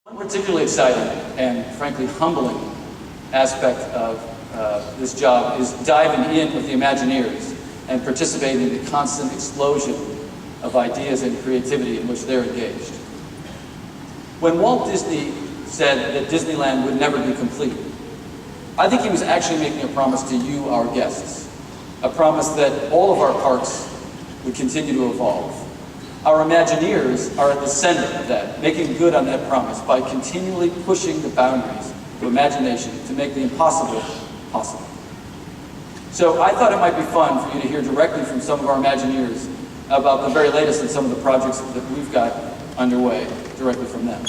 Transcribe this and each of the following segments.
One particularly exciting and frankly humbling aspect of this job is diving in with the Imagineers and participating in the constant explosion of ideas and creativity in which they're engaged. When Walt Disney said that Disneyland would never be complete, I think he was actually making a promise to you, our guests, a promise that all of our parks would continue to evolve. Our Imagineers are at the center of that, making good on that promise by continually pushing the boundaries of imagination to make the impossible possible. So I thought it might be fun for you to hear directly from some of our Imagineers about the very latest in some of the projects that we've got underway, directly from them.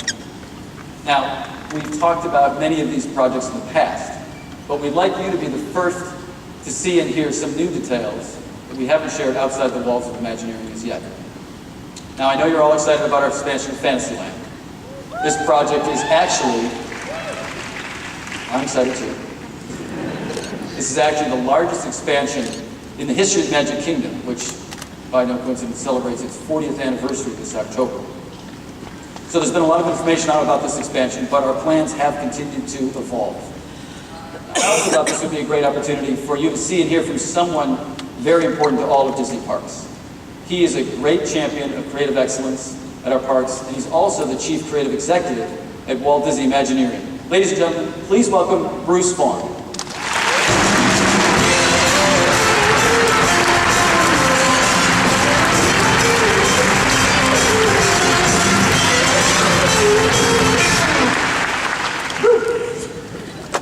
Now, we've talked about many of these projects in the past, but we'd like you to be the first to see and hear some new details that we haven't shared outside the walls of Imagineering as yet. Now, I know you're all excited about our expansion of Fantasyland. This project is actually, I'm excited too. This is actually the largest expansion in the history of the Magic Kingdom, which, by no coincidence, celebrates its 40th anniversary this October. So there's been a lot of information out about this expansion, but our plans have continued to evolve. I also thought this would be a great opportunity for you to see and hear from someone very important to all of Disney parks. He is a great champion of creative excellence at our parks, and he's also the Chief Creative Executive at Walt Disney Imagineering. Ladies and gentlemen, please welcome Bruce Vaughn.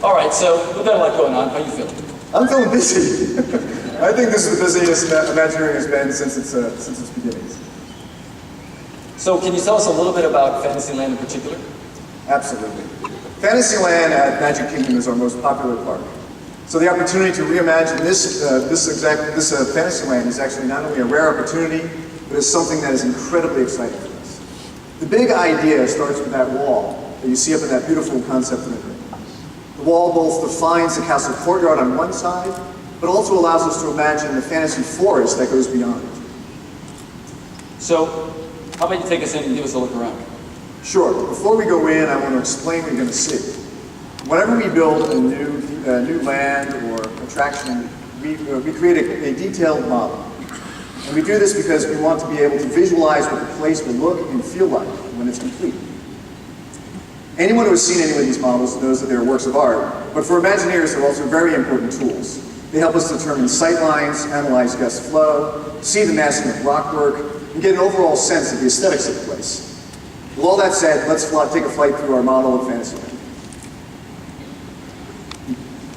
All right, so we've got a lot going on. How are you feeling? I'm feeling busy. I think this is the busiest Imagineering has been since its beginnings. So can you tell us a little bit about Fantasyland in particular? Absolutely. Fantasyland at Magic Kingdom is our most popular park. So the opportunity to reimagine this Fantasyland is actually not only a rare opportunity, but it's something that is incredibly exciting for us. The big idea starts with that wall that you see up in that beautiful concept rendering. The wall both defines the castle courtyard on one side, but also allows us to imagine the fantasy forest that goes beyond it. So, how about you take us in and give us a look around? Sure. Before we go in, I want to explain what you're going to see. Whenever we build a new land or attraction, we create a detailed model. And we do this because we want to be able to visualize what the place will look and feel like when it's complete. Anyone who has seen any of these models knows that they're works of art, but for Imagineers, they're also very important tools. They help us determine sight lines, analyze guest flow, see the massing of rockwork, and get an overall sense of the aesthetics of the place. With all that said, let's take a flight through our model of Fantasyland.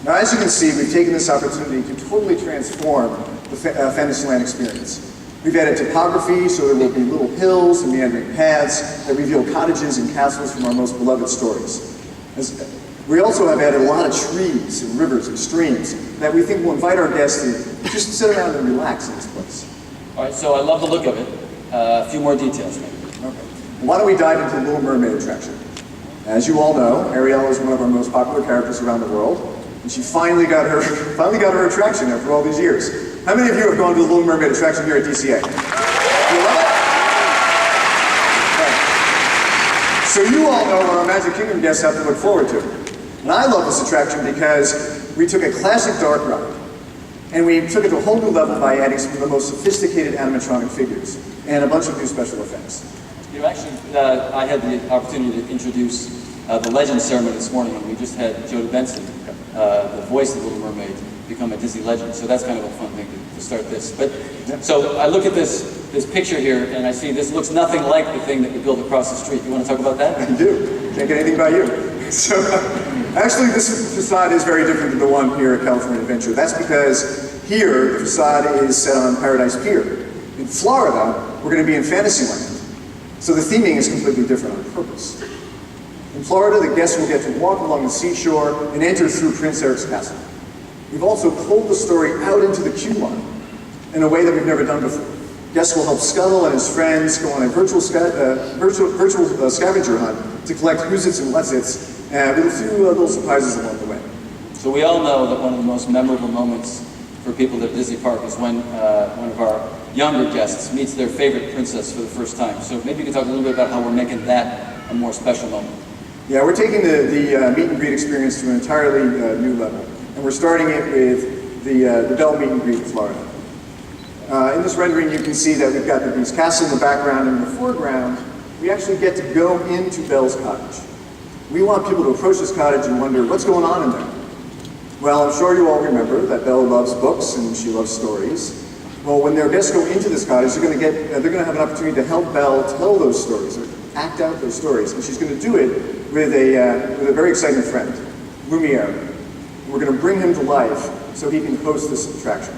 Now, as you can see, we've taken this opportunity to totally transform the Fantasyland experience. We've added topography so there will be little hills and meandering paths that reveal cottages and castles from our most beloved stories. We also have added a lot of trees and rivers and streams that we think will invite our guests to just sit around and relax in this place. All right, so I love the look of it. A few more details, maybe. Okay. Why don't we dive into the Little Mermaid attraction? As you all know, Ariel is one of our most popular characters around the world, and she finally got her attraction after all these years. How many of you have gone to the Little Mermaid attraction here at DCA? You love it? Right. So you all know what our Magic Kingdom guests have to look forward to. And I love this attraction because we took a classic dark ride and we took it to a whole new level by adding some of the most sophisticated animatronic figures and a bunch of new special effects. You know, actually, I had the opportunity to introduce the Legend ceremony this morning when we just had Jodie Benson, the voice of Little Mermaid, become a Disney legend. So that's kind of a fun thing to start this. But so I look at this picture here and I see this looks nothing like the thing that we built across the street. You want to talk about that? I do. Can't get anything by you. So actually this facade is very different than the one here at California Adventure. That's because here the facade is set on Paradise Pier. In Florida, we're going to be in Fantasyland. So the theming is completely different on purpose. In Florida, the guests will get to walk along the seashore and enter through Prince Eric's castle. We've also pulled the story out into the queue line in a way that we've never done before. Guests will help Scuttle and his friends go on a virtual scavenger hunt to collect Who's-Its and What's-Its, with a few little surprises along the way. So we all know that one of the most memorable moments for people at Disney Park is when one of our younger guests meets their favorite princess for the first time. So maybe you could talk a little bit about how we're making that a more special moment. Yeah, we're taking the meet and greet experience to an entirely new level. And we're starting it with the Bell meet and greet in Florida. In this rendering, you can see that we've got these castles in the background, and in the foreground, we actually get to go into Belle's cottage. We want people to approach this cottage and wonder, what's going on in there? Well, I'm sure you all remember that Belle loves books and she loves stories. Well, when their guests go into this cottage, they're going to have an opportunity to help Belle tell those stories, or act out those stories, and she's going to do it with a very exciting friend, Lumiere. We're going to bring him to life so he can host this attraction.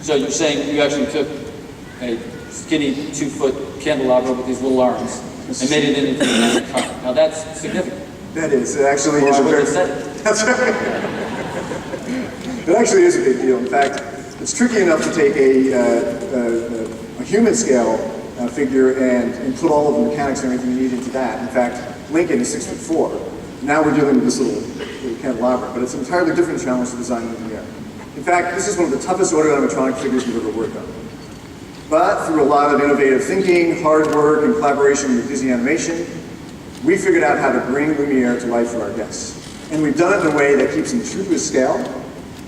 So you're saying you actually took a skinny 2-foot candelabra with these little arms and made it into the magic carpet. Now that's significant. That is, it actually Or is I a would very... have said it. That's right. It actually is a big deal. In fact, it's tricky enough to take a human scale figure and put all of the mechanics and everything you need into that. In fact, Lincoln is 6'4". Now we're dealing with this little candelabra, but it's an entirely different challenge to design in the air. In fact, this is one of the toughest order-animatronic figures we've ever worked on. But through a lot of innovative thinking, hard work, and collaboration with Disney Animation, we figured out how to bring Lumiere to life for our guests. And we've done it in a way that keeps him true to his scale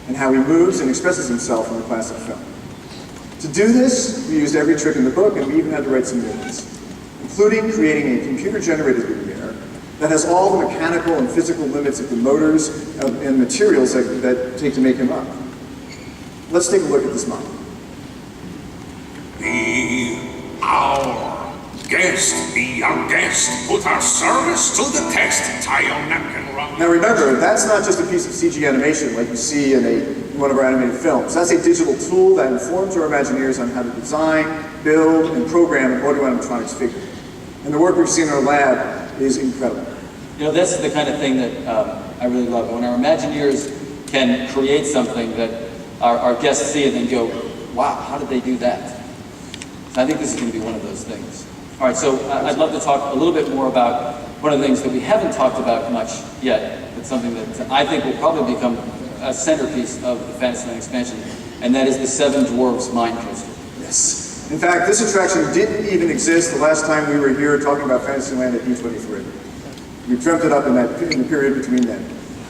and how he moves and expresses himself in the classic film. To do this, we used every trick in the book, and we even had to write some new ones, including creating a computer-generated Lumiere that has all the mechanical and physical limits of the motors and materials that take to make him up. Let's take a look at this model. Be our guest, be our guest. Put our service to the test. Tie your napkin around. Now remember, that's not just a piece of CG animation like you see in one of our animated films. That's a digital tool that informs our Imagineers on how to design, build, and program an audio-animatronics figure. And the work we've seen in our lab is incredible. You know, this is the kind of thing that I really love. When our Imagineers can create something that our guests see it and go, wow, how did they do that? So I think this is going to be one of those things. All right, so I'd love to talk a little bit more about one of the things that we haven't talked about much yet, but something that I think will probably become a centerpiece of the Fantasyland expansion, and that is the Seven Dwarfs Mine Coaster. Yes. In fact, this attraction didn't even exist the last time we were here talking about Fantasyland at D23. We dreamt it up in the period between then.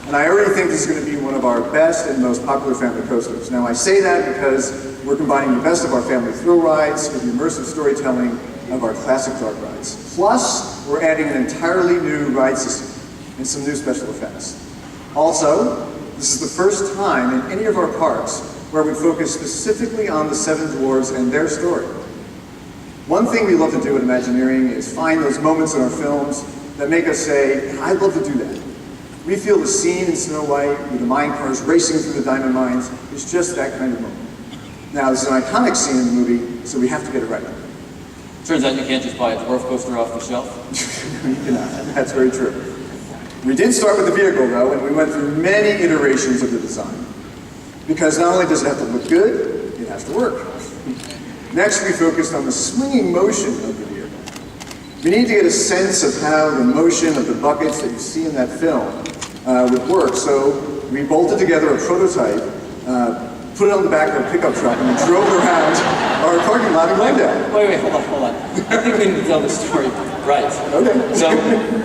And I already think this is going to be one of our best and most popular family coasters. Now I say that because we're combining the best of our family thrill rides with the immersive storytelling of our classic dark rides. Plus, we're adding an entirely new ride system and some new special effects. Also, this is the first time in any of our parks where we focus specifically on the Seven Dwarfs and their story. One thing we love to do at Imagineering is find those moments in our films that make us say, I'd love to do that. We feel the scene in Snow White with the mine cars racing through the diamond mines is just that kind of moment. Now, this is an iconic scene in the movie, so we have to get it right. Turns out you can't just buy a dwarf coaster off the shelf. You cannot. That's very true. We did start with the vehicle, though, and we went through many iterations of the design. Because not only does it have to look good, it has to work. Next, we focused on the swinging motion of the vehicle. We need to get a sense of how the motion of the buckets that you see in that film would work, so we bolted together a prototype, put it on the back of a pickup truck, and we drove around our parking lot in Glendale. Wait, hold on. I think we need to tell the story right. Okay. So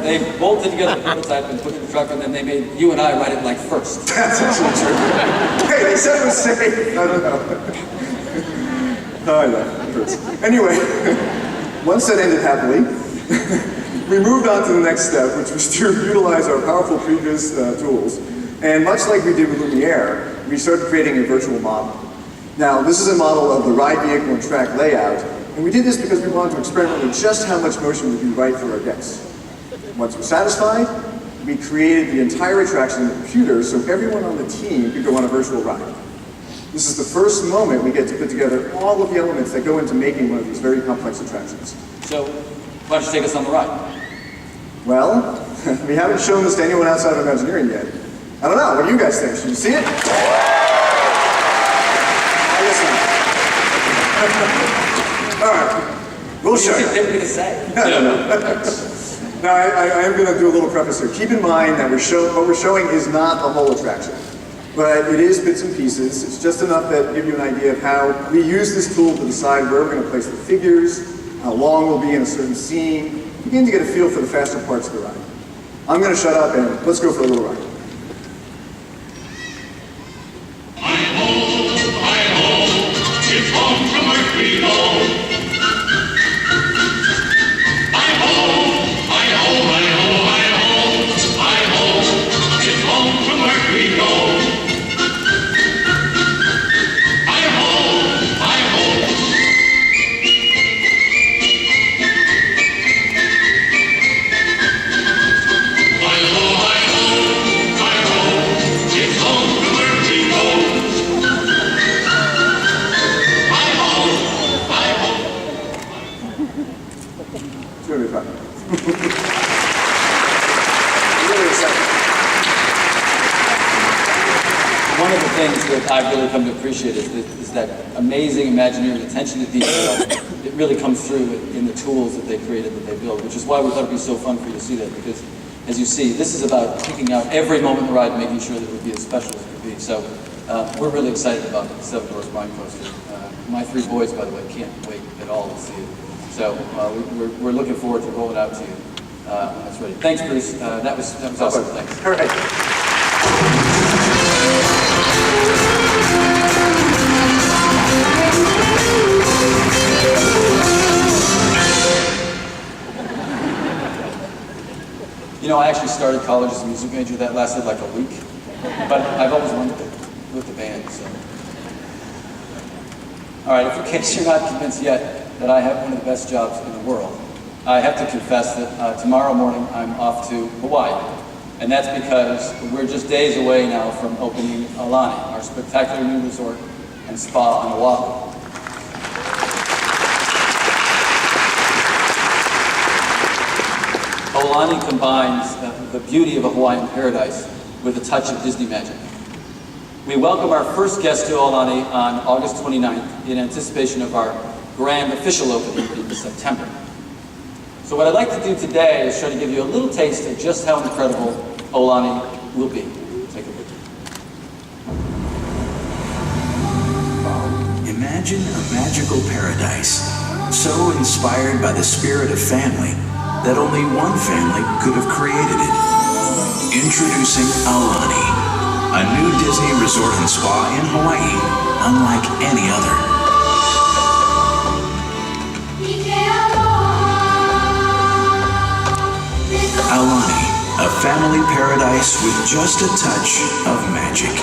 they bolted together the prototype and put it in the truck, and then they made you and I ride it like first. That's actually true. Hey, they said it was safe. I don't know. Oh, yeah, it hurts. Anyway, once that ended happily, we moved on to the next step, which was to utilize our powerful previous tools. And much like we did with Lumiere, we started creating a virtual model. Now, this is a model of the ride vehicle and track layout, and we did this because we wanted to experiment with just how much motion would be right for our guests. Once we're satisfied, we created the entire attraction in the computer so everyone on the team could go on a virtual ride. This is the first moment we get to put together all of the elements that go into making one of these very complex attractions. So, why don't you take us on the ride? Well, we haven't shown this to anyone outside of Imagineering yet. I don't know, what do you guys think? Should you see it? I guess not. All right, we'll show you. What are you going to say? Now, I am going to do a little preface here. Keep in mind that what we're showing is not the whole attraction, but it is bits and pieces. It's just enough that give you an idea of how we use this tool to decide where we're going to place the figures, how long we'll be in a certain scene, begin to get a feel for the faster parts of the ride. I'm going to shut up and let's go for a little ride. It's home from earth we go. Hi-ho, hi-ho, hi-ho, hi-ho, hi-ho. It's home from earth we go. Hi-ho, hi-ho. Hi-ho, hi-ho, hi-ho. It's home from earth we go. It's going to be fun. Really excited. One of the things that I've really come to appreciate is that amazing Imagineering attention to detail. It really comes through in the tools that they created, that they build, which is why we thought it'd be so fun for you to see that, because as you see, this is about picking out every moment in the ride and making sure that it would be as special as it could be. So we're really excited about the Seven Doors Mine Coaster. My three boys, by the way, can't wait at all to see it. So we're looking forward to rolling out to you when it's ready. Thanks, Bruce. That was awesome. Thanks. All right. You know, I actually started college as a music major. That lasted like a week. But I've always wanted to with the band, so. All right, if in case you're not convinced yet that I have one of the best jobs in the world, I have to confess that tomorrow morning I'm off to Hawaii. And that's because we're just days away now from opening Aulani, our spectacular new resort and spa on Oahu. Aulani combines the beauty of a Hawaiian paradise with a touch of Disney magic. We welcome our first guest to Aulani on August 29th in anticipation of our grand official opening in September. So what I'd like to do today is try to give you a little taste of just how incredible Aulani will be. Take a look. Imagine a magical paradise, so inspired by the spirit of family that only one family could have created it. Introducing Aulani, a new Disney resort and spa in Hawaii, unlike any other. Aulani, a family paradise with just a touch of magic.